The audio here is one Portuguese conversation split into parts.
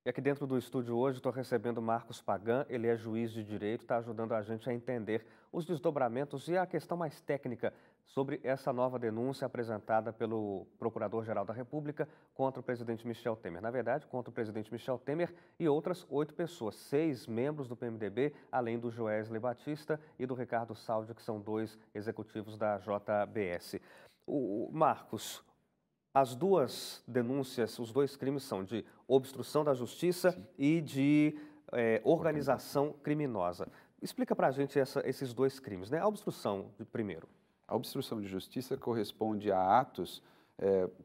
E aqui dentro do estúdio hoje estou recebendo Marcos Pagan, ele é juiz de direito, está ajudando a gente a entender os desdobramentos e a questão mais técnica sobre essa nova denúncia apresentada pelo Procurador-Geral da República contra o presidente Michel Temer. Na verdade, contra o presidente Michel Temer e outras 8 pessoas, 6 membros do PMDB, além do Joesley Batista e do Ricardo Saldi, que são 2 executivos da JBS. O Marcos, as duas denúncias, os 2 crimes são de obstrução da justiça Sim. e de organização criminosa. Explica para a gente esses 2 crimes, né? A obstrução, primeiro. A obstrução de justiça corresponde a atos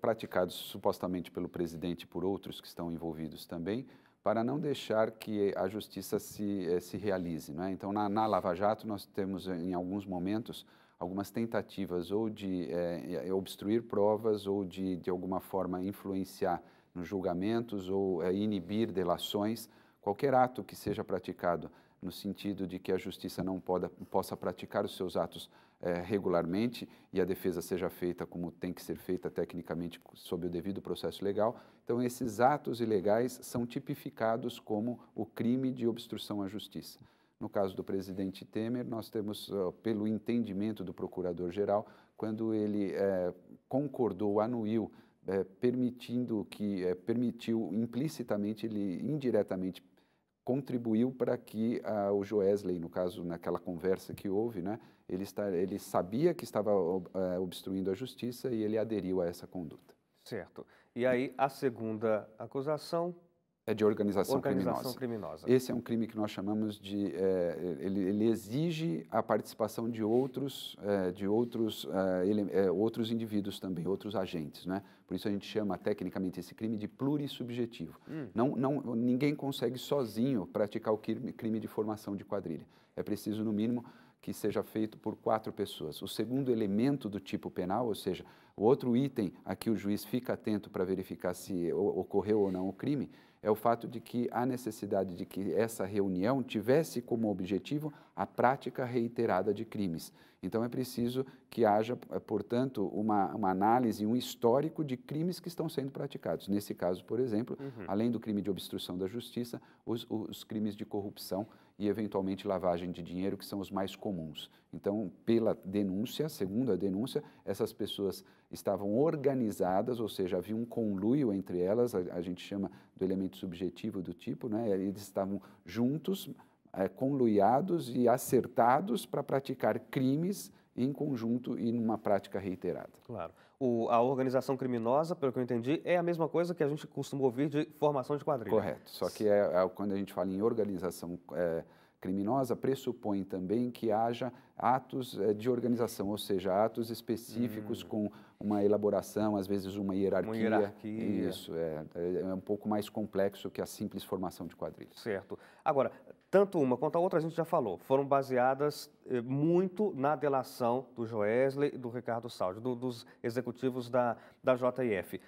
praticados supostamente pelo presidente e por outros que estão envolvidos também, para não deixar que a justiça se realize, não é? Então, na Lava Jato, nós temos, em alguns momentos, algumas tentativas ou de obstruir provas ou de alguma forma, influenciar nos julgamentos ou inibir delações. Qualquer ato que seja praticado no sentido de que a justiça não possa praticar os seus atos regularmente e a defesa seja feita como tem que ser feita tecnicamente sob o devido processo legal. Então, esses atos ilegais são tipificados como o crime de obstrução à justiça. No caso do presidente Temer, nós temos, pelo entendimento do Procurador-Geral, quando ele concordou, anuiu, permitiu implicitamente, ele indiretamente contribuiu para que o Joesley, no caso, naquela conversa que houve, né, ele sabia que estava obstruindo a justiça e ele aderiu a essa conduta. Certo. E aí, a segunda acusação? É de organização Organização criminosa. criminosa. Esse é um crime que nós chamamos de... ele exige a participação de outros indivíduos também, outros agentes, né? Por isso a gente chama tecnicamente esse crime de plurissubjetivo. Ninguém consegue sozinho praticar o crime de formação de quadrilha. É preciso, no mínimo, que seja feito por 4 pessoas. O segundo elemento do tipo penal, ou seja, o outro item a que o juiz fica atento para verificar se ocorreu ou não o crime, é o fato de que há necessidade de que essa reunião tivesse como objetivo a prática reiterada de crimes. Então, é preciso que haja, portanto, uma análise, um histórico de crimes que estão sendo praticados. Nesse caso, por exemplo, além do crime de obstrução da justiça, os crimes de corrupção e, eventualmente, lavagem de dinheiro, que são os mais comuns. Então, pela denúncia, segundo a denúncia, essas pessoas estavam organizadas, ou seja, havia um conluio entre elas, a gente chama do elemento subjetivo do tipo, né? Eles estavam juntos, conluiados e acertados para praticar crimes em conjunto e numa prática reiterada. Claro. A organização criminosa, pelo que eu entendi, é a mesma coisa que a gente costuma ouvir de formação de quadrilha. Correto. Só que quando a gente fala em organização criminosa, pressupõe também que haja atos de organização, ou seja, atos específicos com uma elaboração, às vezes uma hierarquia. Uma hierarquia. Isso, é um pouco mais complexo que a simples formação de quadrilha. Certo. Agora, tanto uma quanto a outra, a gente já falou, foram baseadas muito na delação do Joesley e do Ricardo Saldi, dos executivos da JF.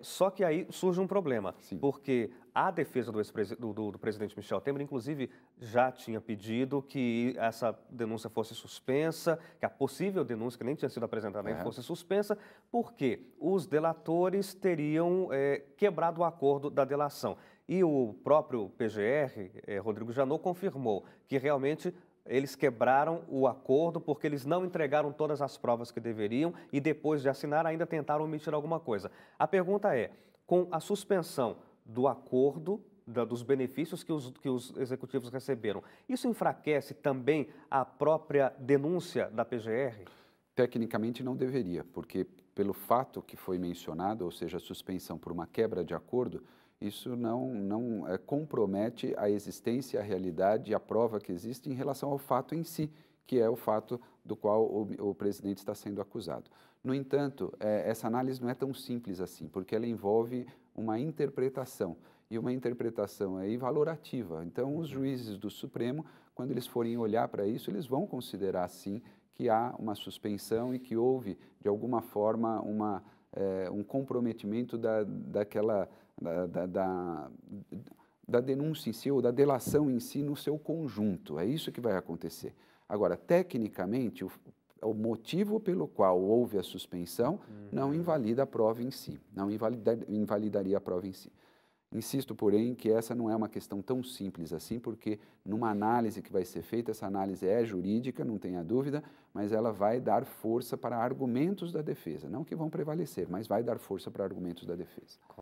Só que aí surge um problema, Sim. porque a defesa do presidente Michel Temer, inclusive, já tinha pedido que essa denúncia fosse suspensa, que a possível denúncia, que nem tinha sido apresentada ainda, fosse suspensa, porque os delatores teriam quebrado o acordo da delação. E o próprio PGR, Rodrigo Janot, confirmou que realmente eles quebraram o acordo porque eles não entregaram todas as provas que deveriam e depois de assinar ainda tentaram omitir alguma coisa. A pergunta é, com a suspensão do acordo, dos benefícios que os executivos receberam, isso enfraquece também a própria denúncia da PGR? Tecnicamente não deveria, porque pelo fato que foi mencionado, ou seja, a suspensão por uma quebra de acordo, isso não compromete a existência, a realidade e a prova que existe em relação ao fato em si, que é o fato do qual o presidente está sendo acusado. No entanto, essa análise não é tão simples assim, porque ela envolve uma interpretação, e uma interpretação aí valorativa. Então, os juízes do Supremo, quando eles forem olhar para isso, eles vão considerar, sim, que há uma suspensão e que houve, de alguma forma, um comprometimento da denúncia em si, ou da delação em si no seu conjunto. É isso que vai acontecer. Agora, tecnicamente, o motivo pelo qual houve a suspensão não invalida a prova em si, não invalidaria a prova em si. Insisto, porém, que essa não é uma questão tão simples assim, porque numa análise que vai ser feita, essa análise é jurídica, não tenha dúvida, mas ela vai dar força para argumentos da defesa, não que vão prevalecer, mas vai dar força para argumentos da defesa.